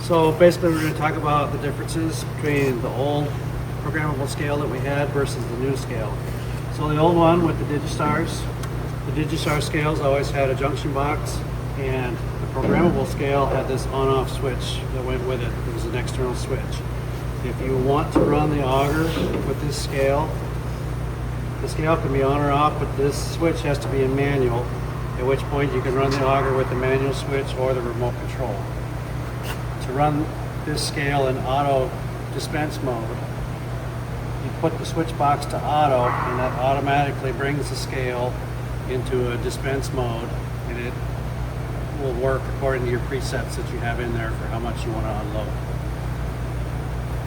So basically we're going to talk about the differences between the old programmable scale that we had versus the new scale. So the old one with the Digistar scales always had a junction box, and the programmable scale had this on-off switch that went with it. It was an external switch. If you want to run the auger with this scale, the scale can be on or off, but this switch has to be in manual, at which point you can run the auger with the manual switch or the remote control. To run this scale in auto dispense mode, you put the switch box to auto, and that automatically brings the scale into a dispense mode, and it will work according to your presets that you have in there for how much you want to unload.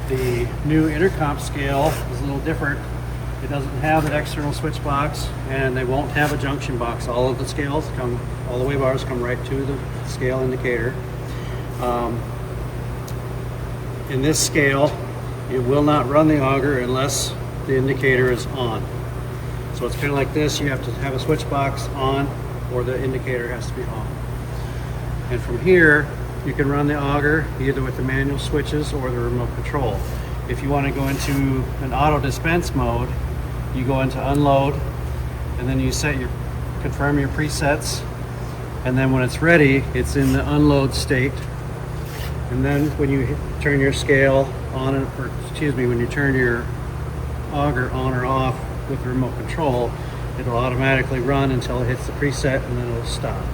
The new Intercomp scale is a little different. It doesn't have an external switch box, and they won't have a junction box. All of the scales come, all the way bars come right to the scale indicator. In this scale, it will not run the auger unless the indicator is on. So it's kind of like this. You have to have a switch box on, or the indicator has to be on. And from here, you can run the auger either with the manual switches or the remote control. If you want to go into an auto dispense mode, you go into unload, and then you confirm your presets, and then when it's ready, it's in the unload state. And then when you turn your scale on, when you turn your auger on or off with the remote control, it'll automatically run until it hits the preset, and then it'll stop.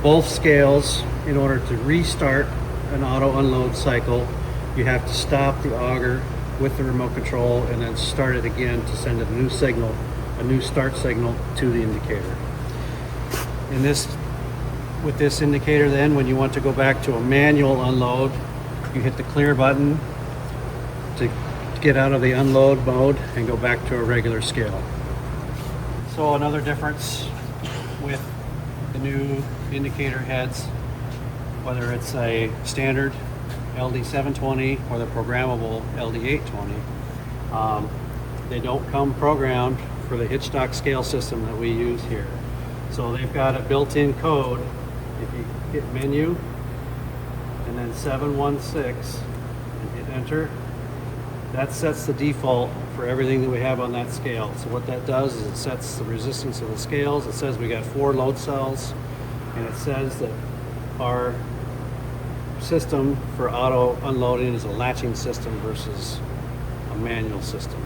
Both scales, in order to restart an auto unload cycle, you have to stop the auger with the remote control and then start it again to send a new signal, a new start signal to the indicator. With this indicator, then, when you want to go back to a manual unload, you hit the clear button to get out of the unload mode and go back to a regular scale. So another difference with the new indicator heads, whether it's a standard LD820 or the programmable LD820, they don't come programmed for the hitchstock scale system that we use here. So they've got a built-in code. If you hit menu and then 716 and hit enter, that sets the default for everything that we have on that scale. So what that does is it sets the resistance of the scales. It says we got 4 load cells, and it says that our system for auto unloading is a latching system versus a manual system.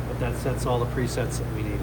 But that sets all the presets that we need.